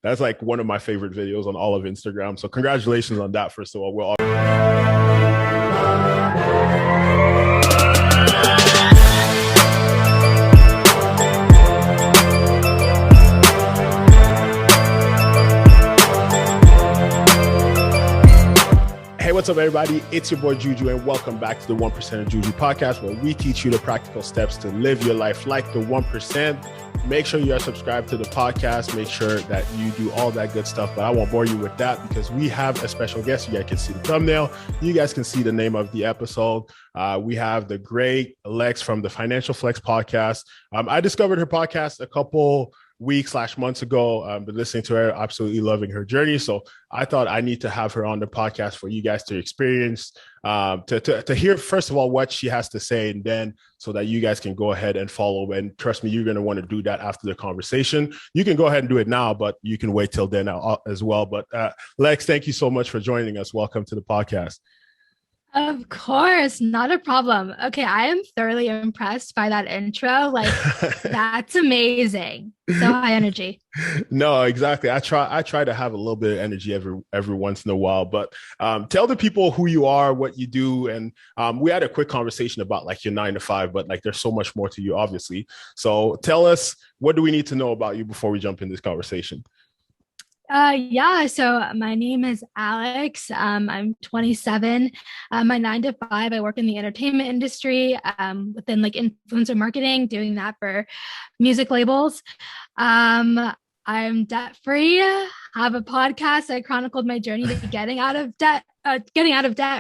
That's like one of my favorite videos on all of Instagram. So congratulations on that, first of all. Hey, what's up, everybody? It's your boy Juju, and welcome back to the 1% of Juju podcast, where we teach you the practical steps to live your life like the 1%. Make sure you are subscribed to the podcast. Make sure that you do all that good stuff, but I won't bore you with that because we have a special guest. You guys can see the thumbnail. You guys can see the name of the episode. We have the great Lex from the Financial Flex podcast. I discovered her podcast a couple weeks/months ago. Been listening to her, absolutely loving her journey. So I thought I need to have her on the podcast for you guys to experience, to hear, first of all, what she has to say, and then so that you guys can go ahead and follow. And trust me, you're going to want to do that after the conversation. You can go ahead and do it now, but you can wait till then as well. But Lex, thank you so much for joining us. Welcome to the podcast. Of course, not a problem. Okay, I am thoroughly impressed by that intro. Like, that's amazing. So high energy. No, exactly. I try to have a little bit of energy every once in a while. But tell the people who you are, what you do, and we had a quick conversation about like your 9 to 5, but like there's so much more to you, obviously. So tell us, what do we need to know about you before we jump in this conversation? So my name is Alex. I'm 27. My 9 to 5, I work in the entertainment industry, within like influencer marketing, doing that for music labels. I'm debt free, have a podcast. I chronicled my journey to getting out of debt,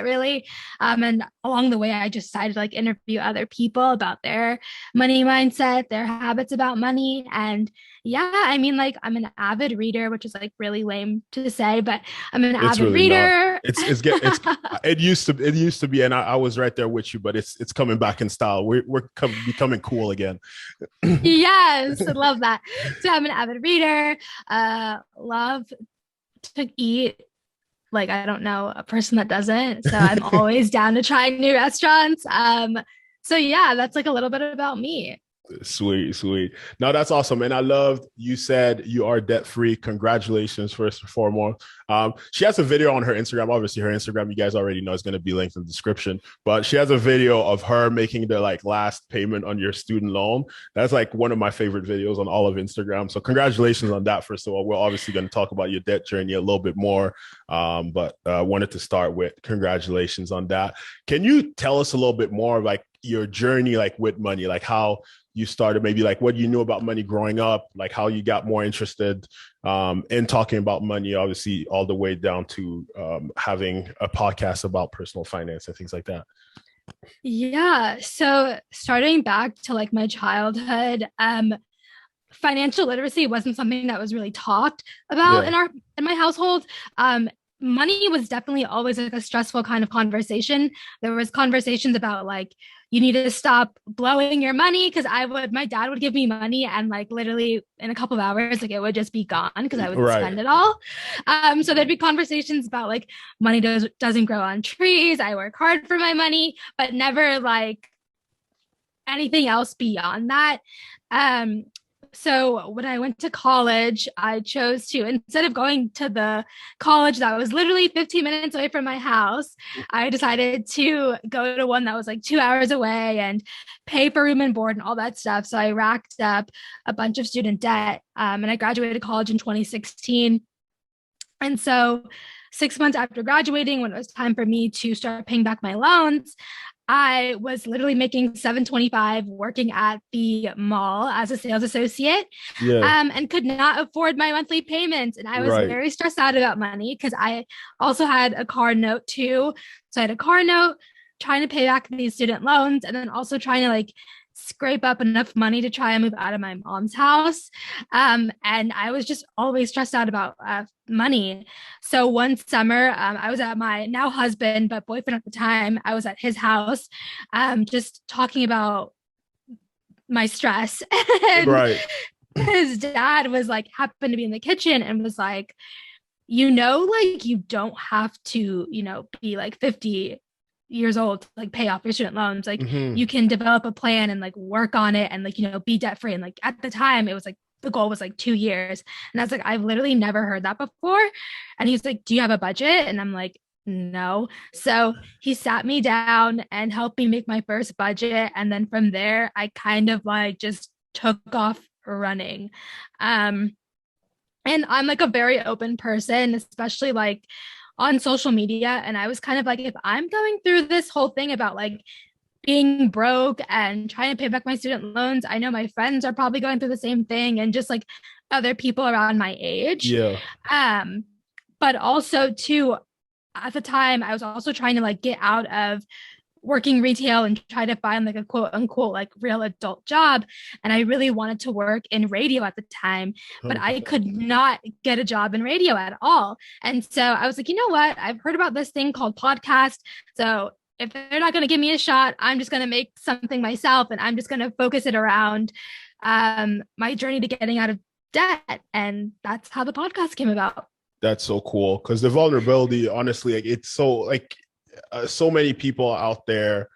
really. And along the way, I just decided to like interview other people about their money mindset, their habits about money. And yeah, I mean, like, I'm an avid reader, which is like really lame to say, but I'm an avid really reader. It used to be, and I was right there with you, but it's coming back in style. We're becoming cool again. Yes, I love that. So I'm an avid reader, love to eat. Like, I don't know a person that doesn't. So I'm always down to try new restaurants. So yeah, that's like a little bit about me. Sweet. No, that's awesome. And I loved, you said you are debt free. Congratulations, first and foremost. She has a video on her Instagram. Obviously, her Instagram, you guys already know, is going to be linked in the description. But she has a video of her making the like last payment on your student loan. That's like one of my favorite videos on all of Instagram. So congratulations on that. First of all, we're obviously going to talk about your debt journey a little bit more. But I wanted to start with congratulations on that. Can you tell us a little bit more of like your journey, like with money, like how you started, maybe like what you knew about money growing up, like how you got more interested in talking about money, obviously all the way down to having a podcast about personal finance and things like that? Yeah. So starting back to like my childhood, financial literacy wasn't something that was really talked about in my household. Money was definitely always like a stressful kind of conversation. There was conversations about like, you need to stop blowing your money, because my dad would give me money and like literally in a couple of hours, like it would just be gone because I would spend it all. So there'd be conversations about like money doesn't grow on trees. I work hard for my money, but never like anything else beyond that. So when I went to college, I chose to, instead of going to the college that was literally 15 minutes away from my house, I decided to go to one that was like 2 hours away and pay for room and board and all that stuff. So I racked up a bunch of student debt, and I graduated college in 2016. And so 6 months after graduating, when it was time for me to start paying back my loans, I was literally making $725 working at the mall as a sales associate, and could not afford my monthly payments. And I was very stressed out about money because I also had a car note too. So I had a car note, trying to pay back these student loans, and then also trying to like scrape up enough money to try and move out of my mom's house. And I was just always stressed out about money. So one summer, I was at my now husband, but boyfriend at the time, I was at his house, just talking about my stress. And his dad was like, happened to be in the kitchen and was like, like you don't have to, be like 50 years old to like pay off your student loans. Like you can develop a plan and like work on it and like, be debt free. And like at the time it was like the goal was like 2 years. And I was like, I've literally never heard that before. And he's like, do you have a budget? And I'm like, no. So he sat me down and helped me make my first budget. And then from there, I kind of like just took off running. And I'm like a very open person, especially like on social media. And I was kind of like, if I'm going through this whole thing about like being broke and trying to pay back my student loans, I know my friends are probably going through the same thing, and just like other people around my age. Yeah. But also too, at the time, I was also trying to like get out of working retail and try to find like a quote unquote like real adult job. And I really wanted to work in radio at the time, but I could not get a job in radio at all. And so I was like, you know what? I've heard about this thing called podcast. So if they're not going to give me a shot, I'm just going to make something myself, and I'm just going to focus it around my journey to getting out of debt. And that's how the podcast came about. That's so cool, because the vulnerability, honestly, like it's so like so many people out there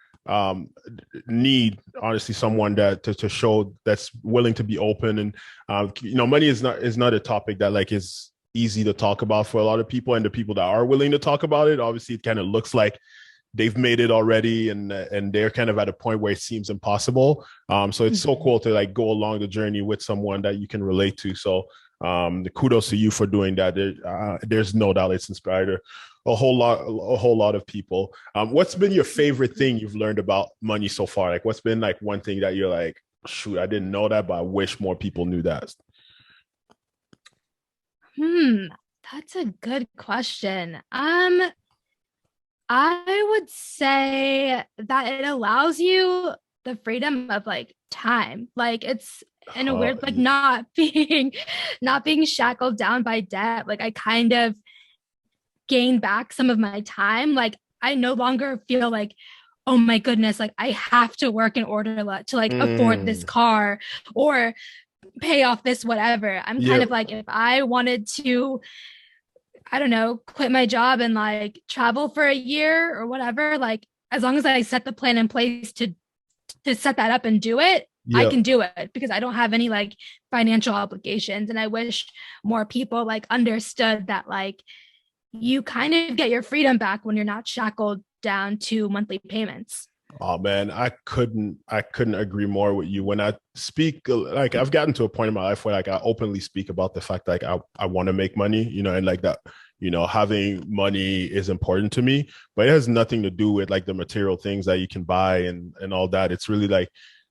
need honestly someone that to show that's willing to be open. And money is not a topic that like is easy to talk about for a lot of people, and the people that are willing to talk about it, obviously it kind of looks like they've made it already, and they're kind of at a point where it seems impossible. So it's so cool to like go along the journey with someone that you can relate to. So the kudos to you for doing that. There's no doubt it's inspired a whole lot of people. What's been your favorite thing you've learned about money so far? Like, what's been like one thing that you're like, shoot, I didn't know that, but I wish more people knew that? That's a good question. I would say that it allows you the freedom of like time. Like it's in a weird, like not being shackled down by debt. Like I kind of gain back some of my time. Like I no longer feel like, oh my goodness, like I have to work in order to like afford this car or pay off this whatever. I'm kind of like, if I wanted to, I don't know, quit my job and like travel for a year or whatever, like as long as I set the plan in place to set that up and do it, I can do it, because I don't have any like financial obligations. And I wish more people like understood that like you kind of get your freedom back when you're not shackled down to monthly payments. Oh man, I couldn't agree more with you. When I speak, like I've gotten to a point in my life where like I openly speak about the fact that like I want to make money, and like that, having money is important to me, but it has nothing to do with like the material things that you can buy and all that. It's really like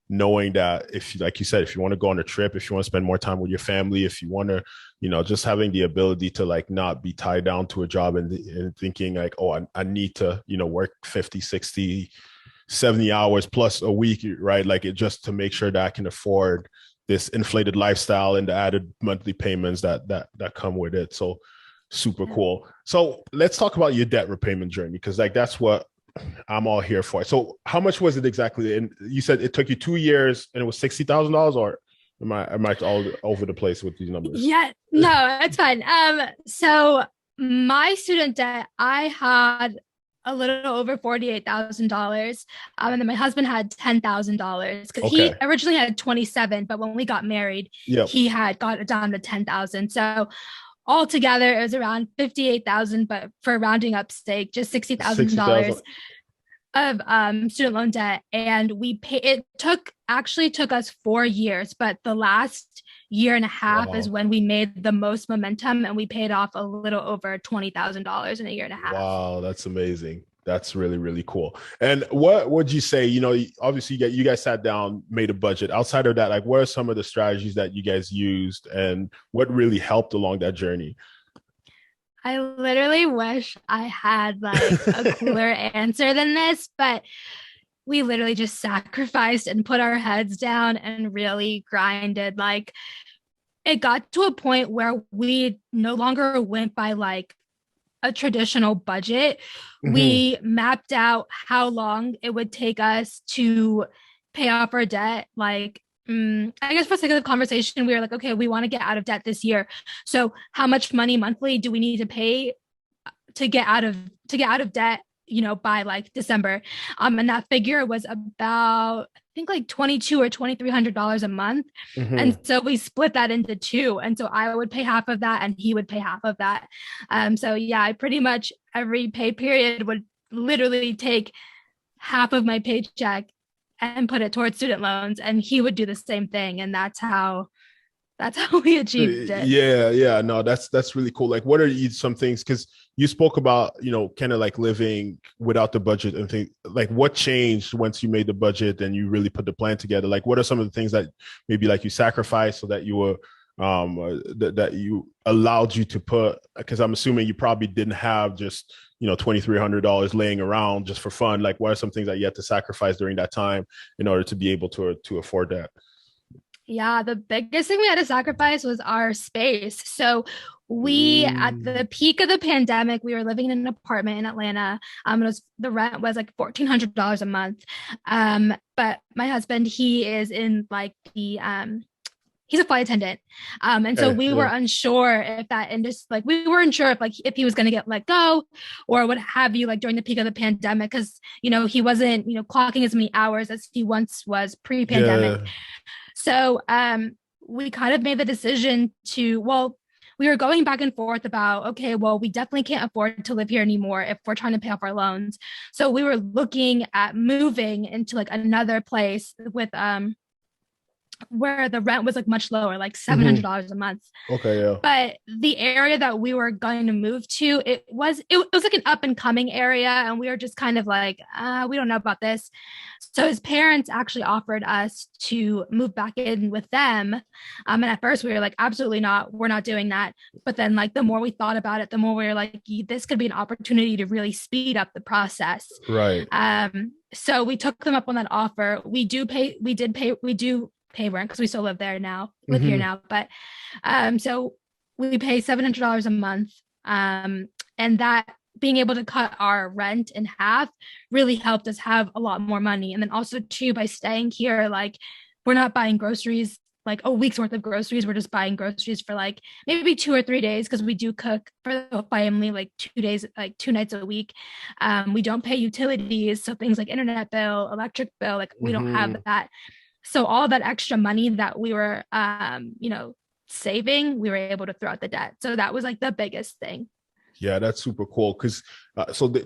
knowing that if, like you said, if you want to go on a trip, if you want to spend more time with your family, if you want to, just having the ability to like not be tied down to a job and thinking like, oh, I need to, work 50, 60, 70 hours plus a week, right? Like it just to make sure that I can afford this inflated lifestyle and the added monthly payments that come with it. So super cool. So let's talk about your debt repayment journey, because like that's what I'm all here for. So how much was it exactly? And you said it took you 2 years and it was $60,000, or am I all over the place with these numbers? Yeah, no, it's fine. So my student debt, I had a little over $48,000. And then my husband had $10,000 because he originally had 27, but when we got married, he had got it down to 10,000. So altogether, it was around 58,000, but for rounding up sake, just $60,000 of student loan debt. And we pay. It took us 4 years, but the last year and a half is when we made the most momentum, and we paid off a little over $20,000 in a year and a half. Wow, that's amazing. That's really, really cool. And what would you say, obviously you guys sat down, made a budget. Outside of that, like what are some of the strategies that you guys used and what really helped along that journey? I literally wish I had like a cooler answer than this, but we literally just sacrificed and put our heads down and really grinded. Like it got to a point where we no longer went by like a traditional budget. We mapped out how long it would take us to pay off our debt. Like, I guess for the sake of the conversation, we were like, okay, we want to get out of debt this year. So how much money monthly do we need to pay to get out of debt by like December. And that figure was about, I think like $2,200 or $2,300 a month. And so we split that into two. And so I would pay half of that and he would pay half of that. So yeah, I pretty much every pay period would literally take half of my paycheck and put it towards student loans. And he would do the same thing. And that's how we achieved it. Yeah. No, that's really cool. Like, what are some things? Because you spoke about, kind of like living without the budget and things. Like, what changed once you made the budget and you really put the plan together? Like, what are some of the things that maybe like you sacrificed so that you were that you allowed you to put? Because I'm assuming you probably didn't have just $2,300 laying around just for fun. Like, what are some things that you had to sacrifice during that time in order to be able to afford that? Yeah, the biggest thing we had to sacrifice was our space. So at the peak of the pandemic, we were living in an apartment in Atlanta. The rent was like $1,400 a month. But my husband, he is in like he's a flight attendant. And so we were unsure if that industry, like we weren't unsure if he was going to get let go or what have you, like during the peak of the pandemic, because, he wasn't, clocking as many hours as he once was pre-pandemic. Yeah. So we kind of made the decision we were going back and forth about, okay, well, we definitely can't afford to live here anymore if we're trying to pay off our loans. So we were looking at moving into like another place with where the rent was like much lower, like $700 a month. Okay, yeah. But the area that we were going to move to, it was like an up and coming area, and we were just kind of like, we don't know about this. So his parents actually offered us to move back in with them. And at first we were like, absolutely not, we're not doing that. But then like the more we thought about it, the more we were like, this could be an opportunity to really speed up the process. Right. So we took them up on that offer. We do pay rent because we still live here now. But so we pay $700 a month. And that being able to cut our rent in half really helped us have a lot more money. And then also too, by staying here, like we're not buying groceries, like a week's worth of groceries. We're just buying groceries for like maybe 2 or 3 days, because we do cook for the family like 2 days, like 2 nights a week. We don't pay utilities. So things like internet bill, electric bill, like we don't have that. So all that extra money that we were, saving, we were able to throw out the debt. So that was like the biggest thing. Yeah, that's super cool. Because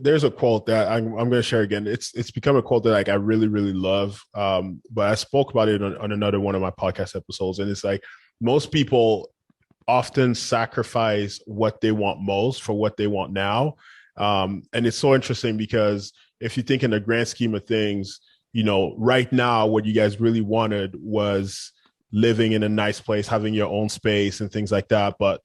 there's a quote that I'm going to share again. It's become a quote that like I really, really love. But I spoke about it on another one of my podcast episodes. And it's like most people often sacrifice what they want most for what they want now. And it's so interesting because if you think in the grand scheme of things, right now, what you guys really wanted was living in a nice place, having your own space and things like that. But,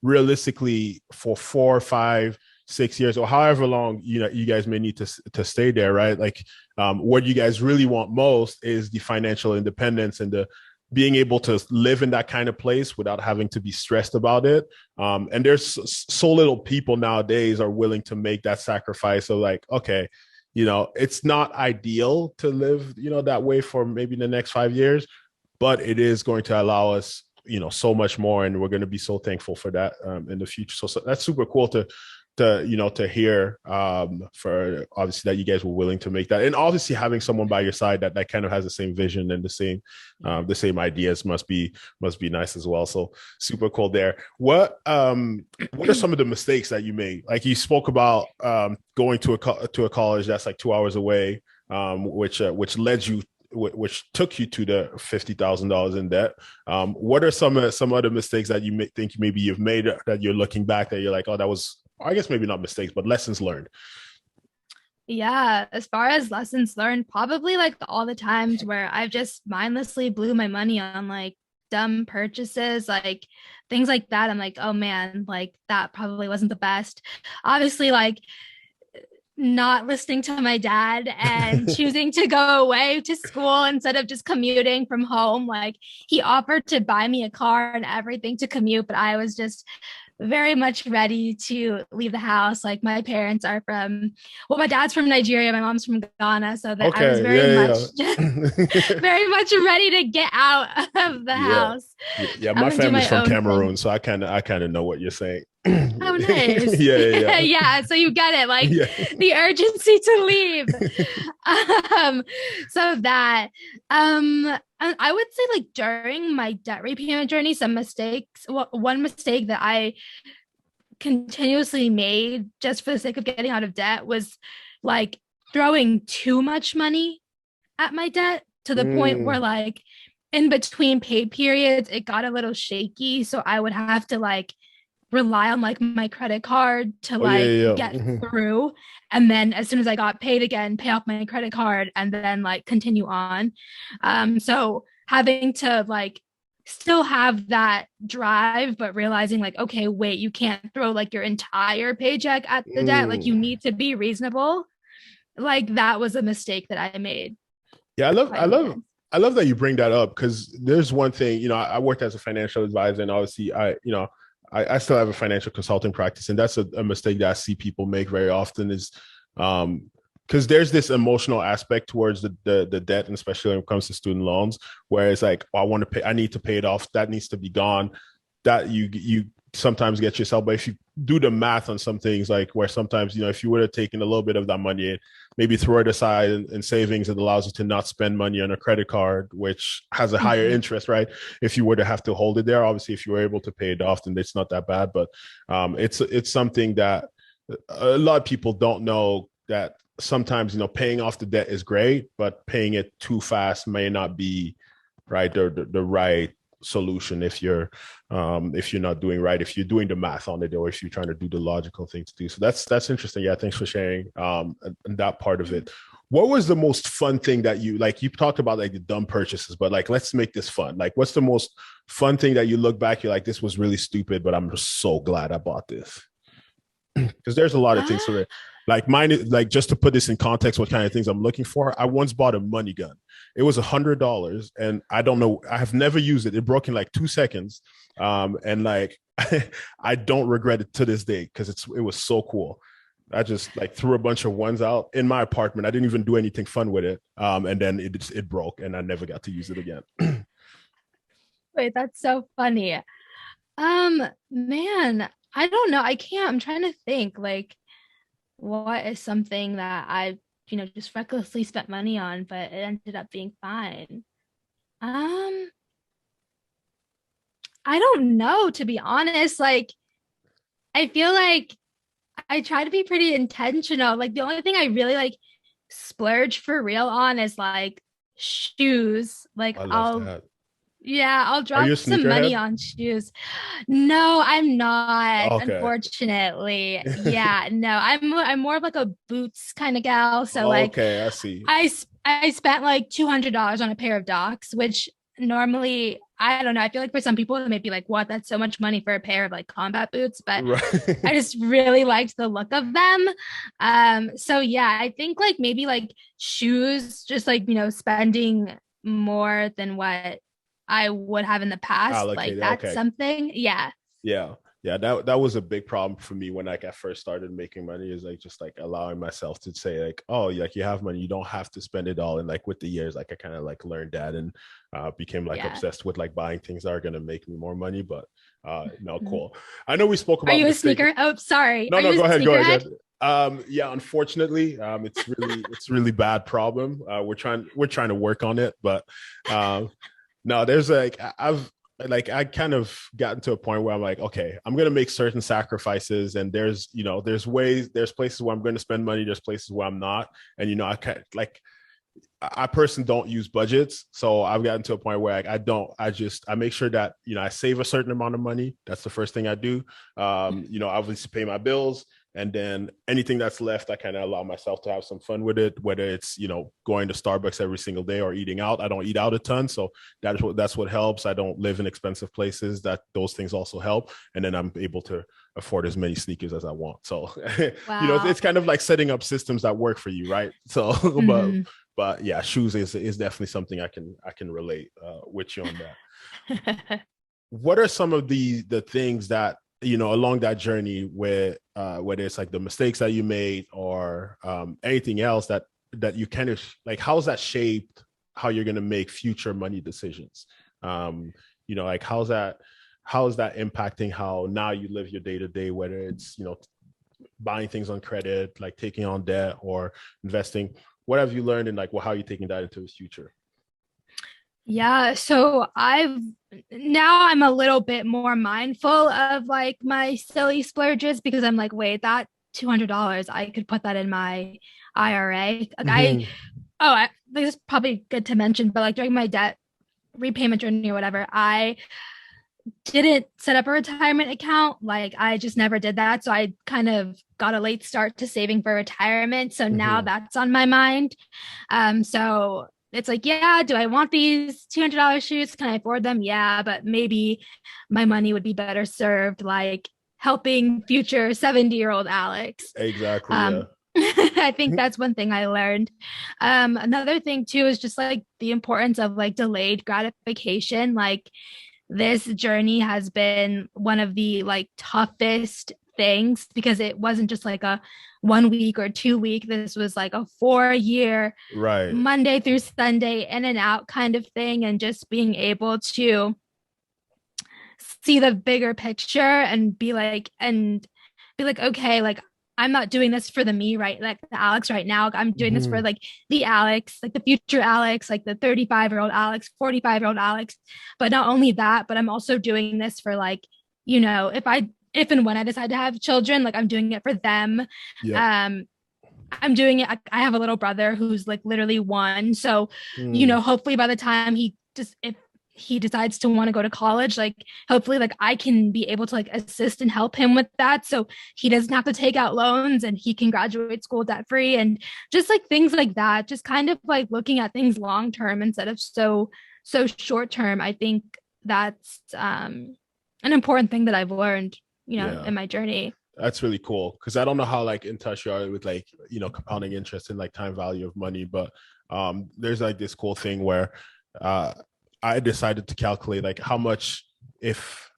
realistically, for 4, 5, 6 years or however long, you guys may need to stay there, right? Like what you guys really want most is the financial independence and the being able to live in that kind of place without having to be stressed about it. And there's so little people nowadays are willing to make that sacrifice of like, okay, it's not ideal to live, that way for maybe the next 5 years, but it is going to allow us, so much more. And we're going to be so thankful for that in the future. So that's super cool to hear for obviously that you guys were willing to make that. And obviously having someone by your side that kind of has the same vision and the same ideas must be nice as well. So super cool there. What are some of the mistakes that you made? Like you spoke about going to a college that's like 2 hours away, which took you to the $50,000 in debt. What are some other mistakes that you think maybe you've made that you're looking back that you're like, oh, that was, I guess maybe not mistakes, but lessons learned? Yeah, as far as lessons learned, probably like all the times where I've just mindlessly blew my money on like dumb purchases, like things like that. I'm like, oh man, like that probably wasn't the best. Obviously, like not listening to my dad and choosing to go away to school instead of just commuting from home. Like he offered to buy me a car and everything to commute, but I was just very much ready to leave the house. Like my parents are from, well, my dad's from Nigeria, my mom's from Ghana, so that I was Okay. very much, Yeah. very much ready to get out of the Yeah. house Yeah. My and do family's my from own Cameroon, thing. so I kind of know what you're saying. Yeah. Oh, nice. Yeah. Yeah, so you get it, like Yeah. the urgency to leave. Um, so that, and I would say like during my debt repayment journey, some mistakes. Well, one mistake that I continuously made just for the sake of getting out of debt was like throwing too much money at my debt to the point where Mm. like in between pay periods it got a little shaky, so I would have to like rely on like my credit card to Oh yeah, like yeah. get Mhm. through, and then as soon as I got paid again pay off my credit card and then like continue on. So having to like still have that drive, but realizing like, okay, wait, you can't throw like your entire paycheck at the debt, like you Mm. need to be reasonable. Like that was a mistake that I made Yeah, I love, I quite love, again. I love that you bring that up because there's one thing, I worked as a financial advisor, and obviously, I still have a financial consulting practice, and that's a mistake that I see people make very often is, because there's this emotional aspect towards the debt, and especially when it comes to student loans, where it's like, oh, I want to pay, I need to pay it off, that needs to be gone. That you sometimes get yourself, but if you do the math on some things, like where sometimes if you would have taken a little bit of that money and maybe throw it aside in savings, it allows you to not spend money on a credit card, which has a higher Mm-hmm. interest, right? If you were to have to hold it there, obviously, if you were able to pay it off, then it's not that bad. But it's something that a lot of people don't know, that sometimes paying off the debt is great, but paying it too fast may not be right the right solution if you're not doing right, if you're doing the math on it, or if you're trying to do the logical thing to do. So that's interesting. Yeah, thanks for sharing and that part of it. What was the most fun thing that you talked about, like the dumb purchases, but like let's make this fun. Like what's the most fun thing that you look back, you're like, this was really stupid, but I'm just so glad I bought this? Because there's a lot of things to Ah, it. Like mine, like just to put this in context, what kind of things I'm looking for. I once bought a money gun. It was $100, and I don't know. I have never used it. It broke in like 2 seconds, and like I don't regret it to this day because it was so cool. I just like threw a bunch of ones out in my apartment. I didn't even do anything fun with it, and then it broke, and I never got to use it again. wait, that's so funny. Man, I don't know. I can't. I'm trying to think like what is something that I, just recklessly spent money on, but it ended up being fine. Um, I don't know, to be honest. Like, I feel like I try to be pretty intentional. Like, the only thing I really like splurge for real on is like shoes. Like, I love that. yeah, I'll Are you a drop some money sneakerhead? on shoes. No, I'm not, Okay. unfortunately. Yeah, no, I'm more of like a boots kind of gal. So like Okay, I see. I spent like $200 on a pair of Docs, which normally I don't know. I feel like for some people it may be like, what? That's so much money for a pair of like combat boots, but I Right. just really liked the look of them. So yeah, I think like maybe like shoes, just like spending more than what I would have in the past. Like Allocated. that's Okay. something. Yeah. Yeah. Yeah. That was a big problem for me when like I first started making money, is like just like allowing myself to say like, oh, like you have money, you don't have to spend it all. And like with the years, like I kind of like learned that, and became like Yeah. obsessed with like buying things that are gonna make me more money. But no, Mhm. cool. I know we spoke Are about you a mistake. sneaker? Oh, sorry. No, Are no, you go a ahead, go ahead, go sneakerhead? ahead. Yeah, unfortunately, it's really bad problem. We're trying to work on it, but um no, there's like I kind of gotten to a point where I'm like, okay, I'm gonna make certain sacrifices, and there's places where I'm going to spend money, there's places where I'm not, and I can't like I personally don't use budgets, so I've gotten to a point where I make sure that I save a certain amount of money. That's the first thing I do. Obviously pay my bills, and then anything that's left, I kind of allow myself to have some fun with it. Whether it's going to Starbucks every single day or eating out. I don't eat out a ton, so that's what helps. I don't live in expensive places. Those things also help, and then I'm able to afford as many sneakers as I want. So Wow. it's kind of like setting up systems that work for you, right? So, but Mhm. but yeah, shoes is definitely something I can relate with you on that. What are some of the things that along that journey where whether it's like the mistakes that you made or anything else that you kind of like, how's that shaped how you're going to make future money decisions? Like how's that impacting how now you live your day to day, whether it's, buying things on credit, like taking on debt or investing? What have you learned, and like, how are you taking that into the future? Yeah, so I'm a little bit more mindful of like my silly splurges, because I'm like, wait, that $200, I could put that in my IRA. Like this is probably good to mention, but like during my debt repayment journey or whatever, I didn't set up a retirement account. Like I just never did that. So I kind of got a late start to saving for retirement. So now that's on my mind. So it's like, yeah, do I want these $200 shoes? Can I afford them? Yeah, but maybe my money would be better served like helping future 70-year-old Alex. Exactly. Yeah. I think that's one thing I learned. Another thing too is just like the importance of like delayed gratification. Like this journey has been one of the like toughest things, because it wasn't just like a 1 week or 2 week. This was like a 4-year, right, Monday through Sunday, in and out kind of thing. And just being able to see the bigger picture and be like, okay, like I'm not doing this for the me, right? Like the Alex right now. I'm doing this for like the Alex, like the future Alex, like the 35-year-old Alex, 45-year-old Alex. But not only that, but I'm also doing this for like, if and when I decide to have children, like I'm doing it for them. Yeah. I'm doing it. I have a little brother who's like literally 1. So, hopefully by the time if he decides to want to go to college, like hopefully like I can be able to like assist and help him with that, so he doesn't have to take out loans and he can graduate school debt free, and just like things like that. Just kind of like looking at things long term instead of so short term. I think that's an important thing that I've learned, in my journey. That's really cool, because I don't know how like in touch you are with like, compounding interest and like time value of money, but there's like this cool thing where I decided to calculate like how much, if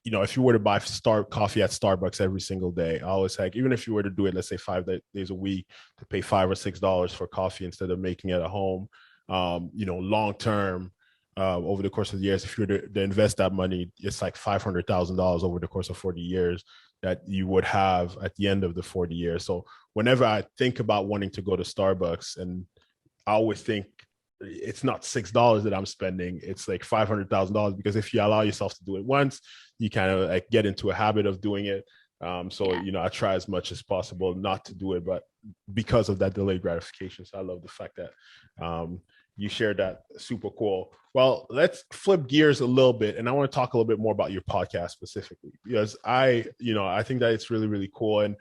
you were to buy coffee at Starbucks every single day, I was like, even if you were to do it, let's say 5 days a week, to pay $5 or $6 for coffee instead of making it at home, long term, over the course of the years, if you were to invest that money, it's like $500,000 over the course of 40 years that you would have at the end of the 40 years. So whenever I think about wanting to go to Starbucks, and I always think it's not $6 that I'm spending, it's like $500,000, because if you allow yourself to do it once, you kind of like get into a habit of doing it. I try as much as possible not to do it, but because of that delayed gratification. So I love the fact that you shared that. Super cool. Well, let's flip gears a little bit, and I want to talk a little bit more about your podcast specifically, because I think that it's really, really cool. And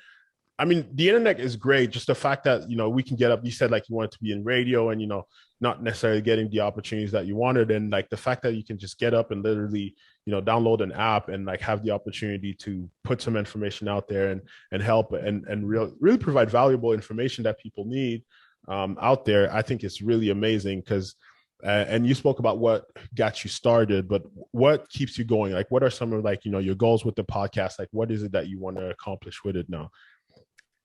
I mean, the internet is great. Just the fact that, we can get up, you said like you wanted to be in radio and, not necessarily getting the opportunities that you wanted. And like the fact that you can just get up and literally, download an app and like have the opportunity to put some information out there and help and really provide valuable information that people need out there. I think it's really amazing, because and you spoke about what got you started, but what keeps you going? Like, what are some of like, your goals with the podcast? Like, what is it that you want to accomplish with it now?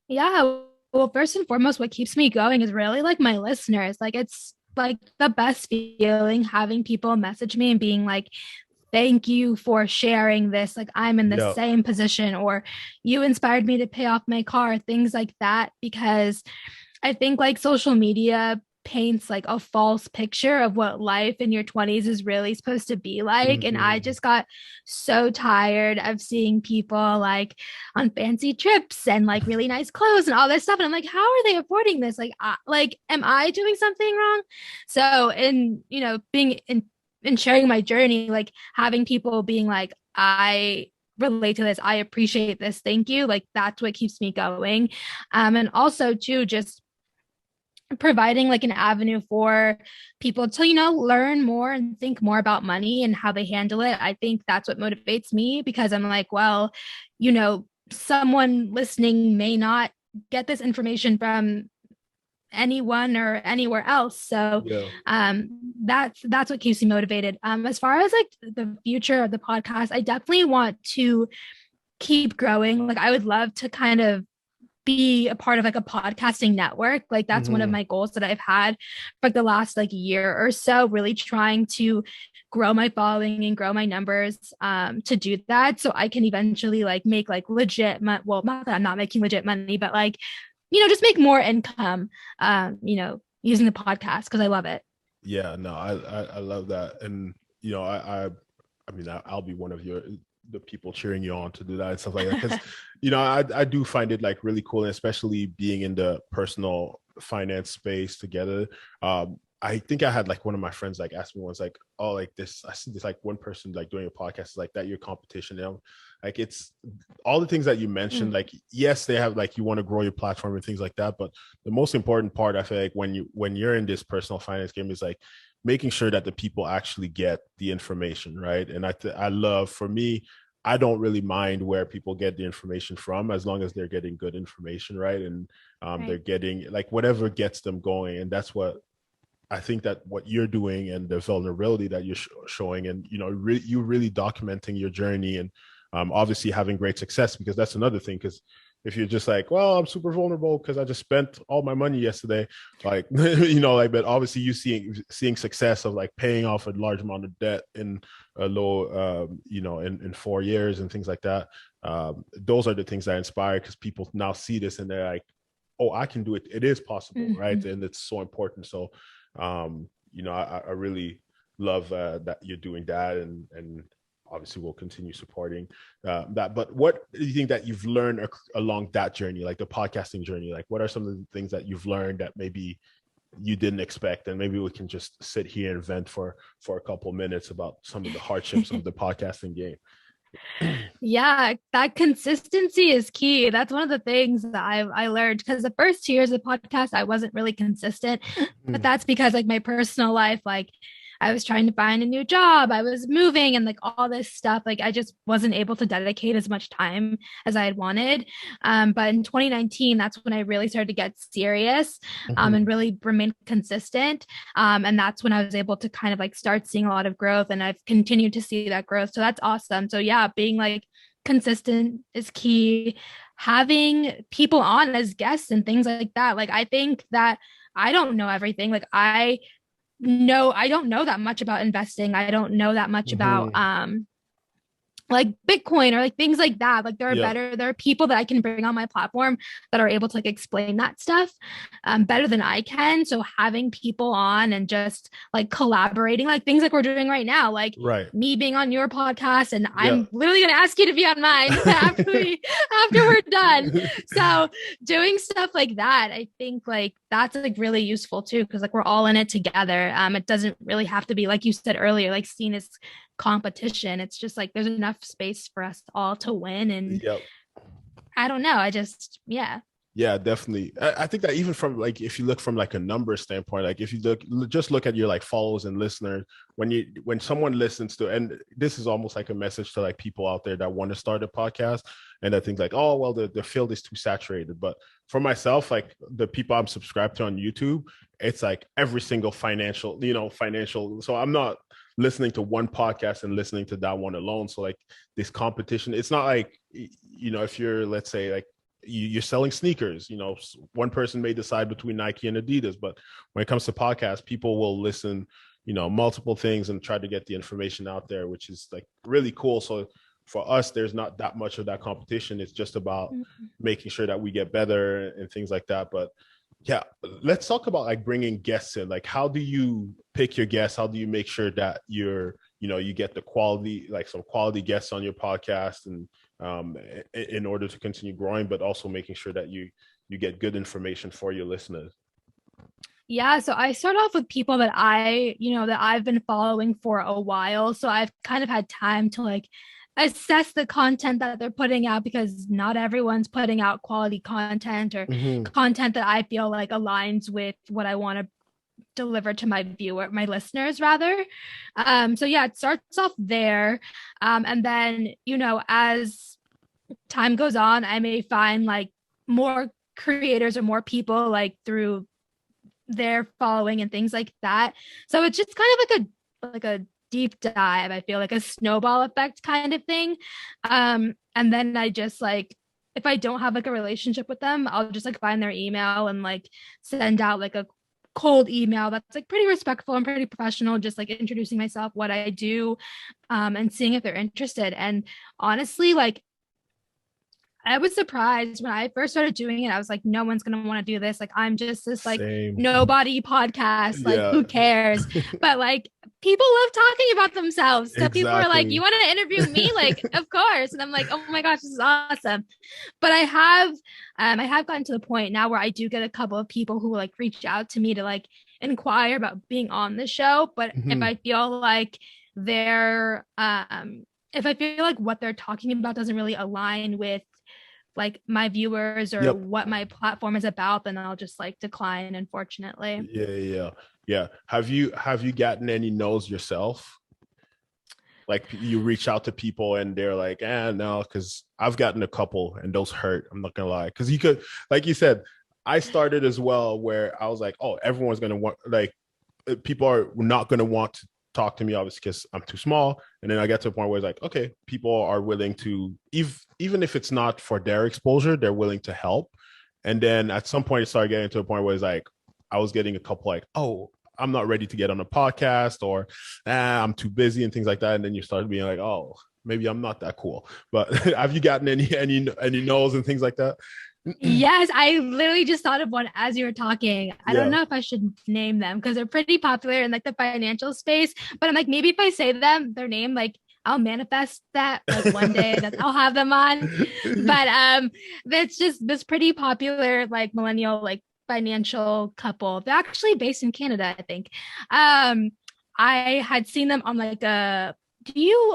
Yeah. Well, first and foremost, what keeps me going is really like my listeners. Like it's like the best feeling having people message me and being like, thank you for sharing this. Like I'm in the same position, or you inspired me to pay off my car, things like that. Because I think like social media paints like a false picture of what life in your 20s is really supposed to be like. And I just got so tired of seeing people like on fancy trips and like really nice clothes and all this stuff. And I'm like, how are they affording this? Like, am I doing something wrong? So being in sharing my journey, like having people being like, I relate to this, I appreciate this, thank you. Like that's what keeps me going. And also too, just providing like an avenue for people to, learn more and think more about money and how they handle it. I think that's what motivates me, because I'm like, well, someone listening may not get this information from anyone or anywhere else. So that's what keeps me motivated. As far as like the future of the podcast, I definitely want to keep growing. Like I would love to kind of be a part of like a podcasting network. Like that's one of Mm-hmm. my goals that I've had for like the last like year or so, really trying to grow my following and grow my numbers to do that so I can eventually like make like legit well, not that I'm not making legit money, but like, just make more income using the podcast because I love it. Yeah, no, I love that. And I mean, I'll be one of the people cheering you on to do that and stuff like that. Because, I do find it like really cool, and especially being in the personal finance space together. I think I had like one of my friends like ask me once, like, oh, like this, I see this like one person like doing a podcast like that, your competition. Like it's all the things that you mentioned, like, yes, they have like, you want to grow your platform and things like that. But the most important part, I feel like when you're in this personal finance game is like making sure that the people actually get the information, right? And I love, for me, I don't really mind where people get the information from, as long as they're getting good information, right? And they're getting like whatever gets them going. And that's what I think that what you're doing, and the vulnerability that you're showing, and you really documenting your journey, and obviously having great success, because that's another thing. Because if you're just like, well, I'm super vulnerable because I just spent all my money yesterday, like like, but obviously you seeing success of like paying off a large amount of debt in a low, in 4 years and things like that. Those are the things that inspire, because people now see this and they're like, oh, I can do it. It is possible, right? And it's so important. So I really love that you're doing that, and obviously we'll continue supporting that. But what do you think that you've learned along that journey, like the podcasting journey? Like, what are some of the things that you've learned that maybe you didn't expect, and maybe we can just sit here and vent for a couple minutes about some of the hardships of the podcasting game? Yeah, that consistency is key. That's one of the things that I learned, because the first 2 years of the podcast, I wasn't really consistent, but that's because like my personal life, like I was trying to find a new job, I was moving, and like all this stuff, like I just wasn't able to dedicate as much time as I had wanted. But in 2019, that's when I really started to get serious and really remain consistent. And that's when I was able to kind of like start seeing a lot of growth, and I've continued to see that growth. So that's awesome. So yeah, being like consistent is key. Having people on as guests and things like that. Like I think that I don't know everything. Like I don't know that much about investing. I don't know that much about like Bitcoin or like things like that. Like there are people that I can bring on my platform that are able to like explain that stuff better than I can. So having people on and just like collaborating, like things like we're doing right now, like me being on your podcast, and I'm literally going to ask you to be on mine after we're done. So doing stuff like that, I think like that's like really useful too, because like we're all in it together. It doesn't really have to be, like you said earlier, like seen as competition. It's just like there's enough space for us all to win. And I don't know, yeah, definitely. I think that even from like, if you look from like a numbers standpoint, like if you look at your like followers and listeners, when someone listens to, and this is almost like a message to like people out there that want to start a podcast, and I think like, oh, well, the field is too saturated. But for myself, like the people I'm subscribed to on YouTube, it's like every single financial. So I'm not listening to one podcast and listening to that one alone. So like this competition, it's not like, if you're, let's say like you're selling sneakers, one person may decide between Nike and Adidas, but when it comes to podcasts, people will listen, multiple things and try to get the information out there, which is like really cool. So for us, there's not that much of that competition. It's just about making sure that we get better and things like that. But yeah, let's talk about like bringing guests in. Like, how do you pick your guests? How do you make sure that you get the quality, like some quality guests on your podcast, and in order to continue growing, but also making sure that you get good information for your listeners? Yeah, so I start off with people that I've been following for a while. So I've kind of had time to like assess the content that they're putting out, because not everyone's putting out quality content or content that I feel like aligns with what I want to deliver to my listeners rather. So yeah, it starts off there. And then, as time goes on, I may find like more creators or more people like through their following and things like that. So it's just kind of like a deep dive. I feel like a snowball effect kind of thing. And then I just like, if I don't have like a relationship with them, I'll just like find their email and like send out like a cold email that's like pretty respectful and pretty professional, just like introducing myself, what I do, and seeing if they're interested. And honestly, like I was surprised when I first started doing it. I was like, no one's gonna want to do this. Like, I'm just this like Same. nobody podcast. Like, Yeah. who cares? But like, people love talking about themselves. So people are like, Exactly. you want to interview me? Like, of course. And I'm like, oh my gosh, this is awesome. But I have gotten to the point now where I do get a couple of people who like reach out to me to like inquire about being on the show. But if Mhm. I feel like they're if I feel like what they're talking about doesn't really align with like my viewers or Yep. what my platform is about, then I'll just like decline, unfortunately. Yeah. Have you gotten any no's yourself? Like you reach out to people and they're like, no, because I've gotten a couple and those hurt. I'm not gonna lie. Because you could, like you said, I started as well where I was like, oh, everyone's gonna want like people are not gonna want to talk to me obviously because I'm too small. And then I get to a point where it's like, okay, people are willing to even if it's not for their exposure, they're willing to help. And then at some point it started getting to a point where it's like I was getting a couple like, oh, I'm not ready to get on a podcast, or I'm too busy and things like that. And then you started being like, oh, maybe I'm not that cool. But have you gotten any no's and things like that? Yes, I literally just thought of one as you were talking. I Yeah. don't know if I should name them because they're pretty popular in like the financial space, but I'm like, maybe if I say their name, like I'll manifest that like one day that I'll have them on. But that's just this pretty popular like millennial like financial couple. They're actually based in Canada, I think. I had seen them on like a do you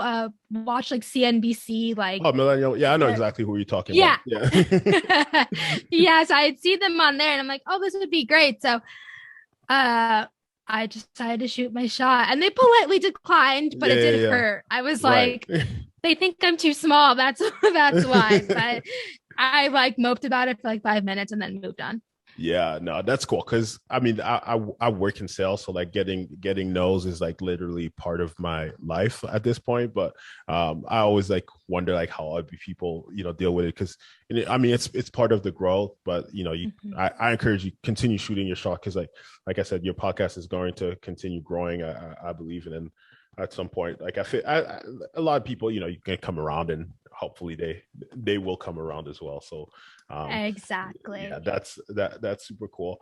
watch like CNBC like Oh, millennial. Yeah, I know exactly who you're talking yeah. about. Yeah. Yes, I had seen them on there and I'm like, oh, this would be great. So I just decided to shoot my shot and they politely declined, but it did hurt. I was like, they think I'm too small. That's why. But I like moped about it for like 5 minutes and then moved on. Yeah, no, that's cool. Cause I mean, I work in sales, so like getting no's is like literally part of my life at this point. But I always like wonder like how other people, deal with it. Cause I mean, it's part of the growth, but I encourage you continue shooting your shot. Cause like I said, your podcast is going to continue growing. I believe in, and at some point, like a lot of people, you can come around and hopefully they will come around as well. So exactly. yeah, that's super cool.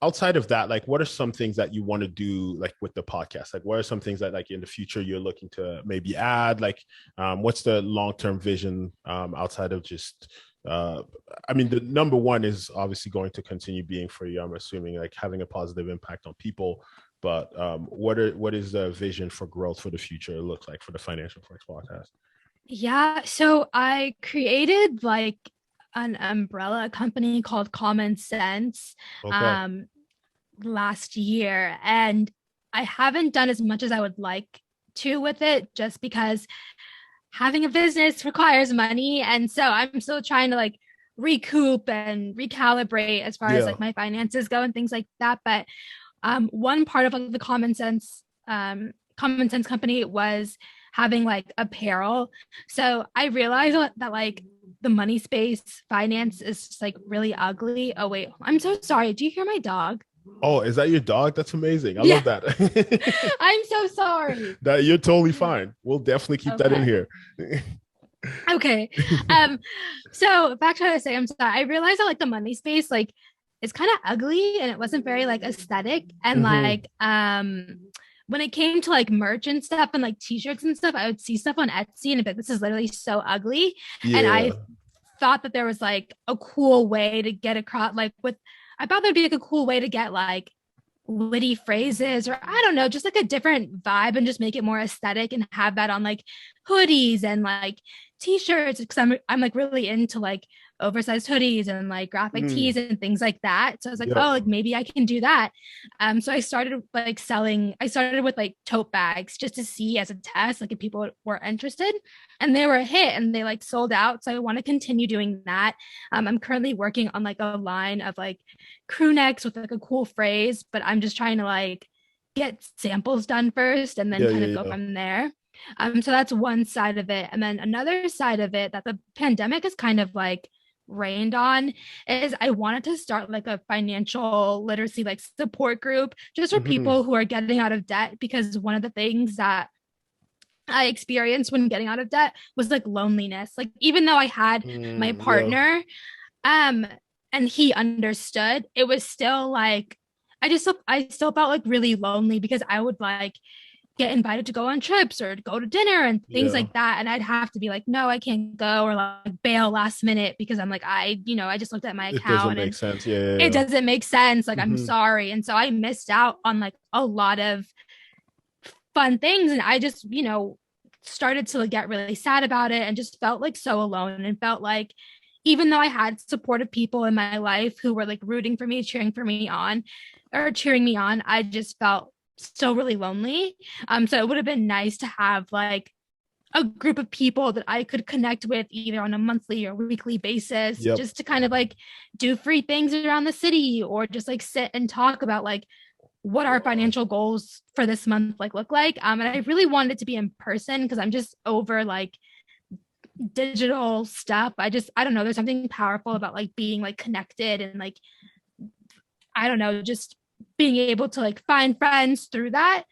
Outside of that, like what are some things that you want to do like with the podcast? Like what are some things that like in the future you're looking to maybe add? Like what's the long-term vision outside of just I mean, the number one is obviously going to continue being for you, I'm assuming, like having a positive impact on people. But what is the vision for growth for the future it looks like for the Financial Flex podcast? Yeah, so I created like an umbrella company called Common Sense last year, and I haven't done as much as I would like to with it just because having a business requires money, and so I'm still trying to like recoup and recalibrate as far as like my finances go and things like that. But one part of like the Common Sense company was having like apparel. So I realized that like the money space finance is just like really ugly. Oh wait, I'm so sorry. Do you hear my dog? Oh, is that your dog? That's amazing. I love that. I'm so sorry. That you're totally fine. We'll definitely keep that in here. Okay. So back to what I was saying, I'm sorry. I realized that like the money space, like it's kind of ugly and it wasn't very like aesthetic. And like when it came to like merch and stuff and like t-shirts and stuff, I would see stuff on Etsy and be like, this is literally so ugly. And I thought that there was like a cool way to get across I thought there'd be like a cool way to get like witty phrases, or I don't know, just like a different vibe and just make it more aesthetic and have that on like hoodies and like t-shirts, because I'm like really into like oversized hoodies and like graphic tees and things like that. So I was like, oh, like maybe I can do that. So I started with like tote bags just to see as a test, like if people were interested, and they were a hit and they like sold out. So I want to continue doing that. I'm currently working on like a line of like crew necks with like a cool phrase, but I'm just trying to like get samples done first and then kind of go from there. So that's one side of it. And then another side of it that the pandemic is kind of like rained on is I wanted to start like a financial literacy like support group just for people who are getting out of debt, because one of the things that I experienced when getting out of debt was like loneliness. Like even though I had my partner and he understood, it was still like I still felt like really lonely because I would like get invited to go on trips or go to dinner and things like that. And I'd have to be like, no, I can't go, or like bail last minute because I'm like, I just looked at my account. It doesn't make sense. It doesn't make sense. Like, I'm sorry. And so I missed out on like a lot of fun things. And I just, started to get really sad about it and just felt like so alone, and felt like even though I had supportive people in my life who were like rooting for me, cheering me on, I just felt so really lonely. So it would have been nice to have like a group of people that I could connect with either on a monthly or weekly basis, just to kind of like do free things around the city, or just like sit and talk about like what our financial goals for this month like look like. And I really wanted it to be in person because I'm just over like digital stuff. I don't know, there's something powerful about like being like connected and like, I don't know, just being able to like find friends through that.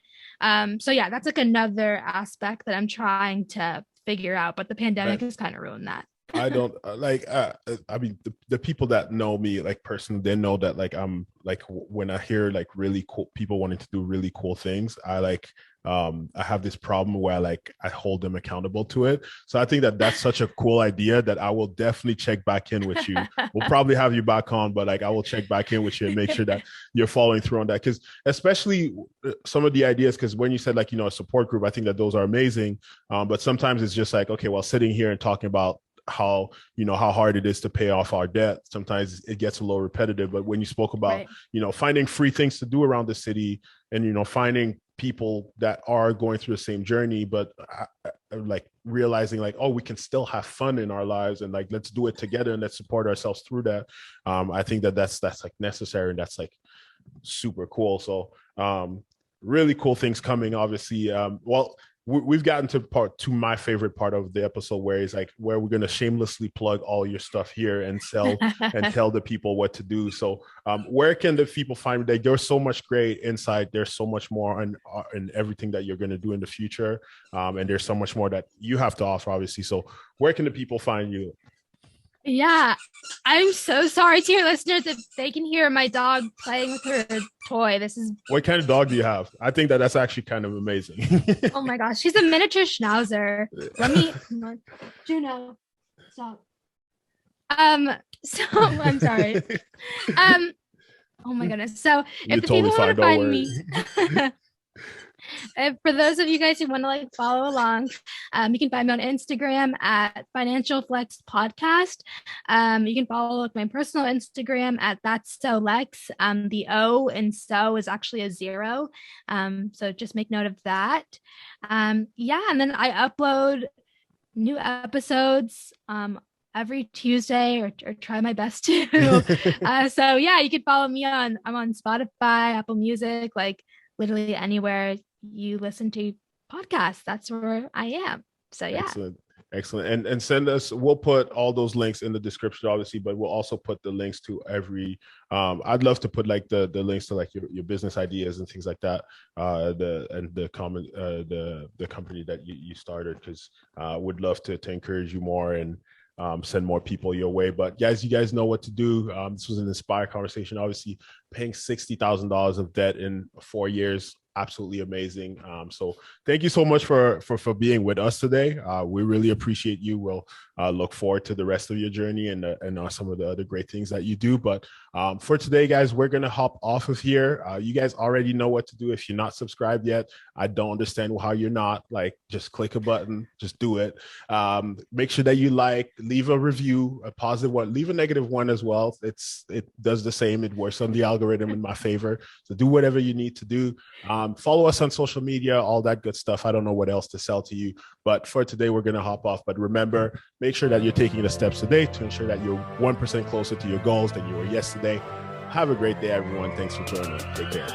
So yeah, that's like another aspect that I'm trying to figure out, but the pandemic has kind of ruined that. I don't I mean, the people that know me like personally, they know that like I'm like, when I hear like really cool people wanting to do really cool things, I have this problem where I hold them accountable to it. So I think that that's such a cool idea that I will definitely check back in with you. We'll probably have you back on, but like I will check back in with you and make sure that you're following through on that. Because especially some of the ideas, because when you said like, a support group, I think that those are amazing. But sometimes it's just like, okay, well, sitting here and talking about how hard it is to pay off our debt, sometimes it gets a little repetitive. But when you spoke about finding free things to do around the city, and finding people that are going through the same journey, but like realizing like, oh, we can still have fun in our lives, and like let's do it together and let's support ourselves through that. I think that's like necessary, and that's like super cool. So really cool things coming, obviously. We've gotten to my favorite part of the episode, where we're going to shamelessly plug all your stuff here and sell and tell the people what to do. So where can the people find that? There's so much great insight. There's so much more in everything that you're going to do in the future. And there's so much more that you have to offer, obviously. So where can the people find you? Yeah, I'm so sorry to your listeners if they can hear my dog playing with her toy. What kind of dog do you have? I think that's actually kind of amazing. Oh my gosh, she's a miniature schnauzer. Juno, stop. So I'm sorry. Oh my goodness. So if the people want to find me, for those of you guys who want to like follow along, you can find me on Instagram at Financial Flex Podcast. You can follow like my personal Instagram at That's So Lex. The O in so is actually a 0. So just make note of that. And then I upload new episodes every Tuesday, or try my best to. So yeah, you can follow me I'm on Spotify, Apple Music, like literally anywhere you listen to podcasts, that's where I am. So yeah. Excellent. And send us, we'll put all those links in the description, obviously, but we'll also put the links to every I'd love to put like the links to like your business ideas and things like that, the company that you started, because would love to encourage you more and send more people your way. But guys, you guys know what to do. This was an inspired conversation. Obviously, paying $60,000 of debt in 4 years, absolutely amazing. So thank you so much for being with us today. We really appreciate you. We'll look forward to the rest of your journey and some of the other great things that you do. But for today, guys, we're going to hop off of here. You guys already know what to do. If you're not subscribed yet, I don't understand how you're not. Like, just click a button, just do it. Make sure that you leave a review, a positive one, leave a negative one as well. It does the same. It works on the algorithm in my favor. So do whatever you need to do. Follow us on social media, all that good stuff. I don't know what else to sell to you, but for today, we're going to hop off. But remember, make sure that you're taking the steps today to ensure that you're 1% closer to your goals than you were yesterday. Have a great day, everyone. Thanks for joining. Take care.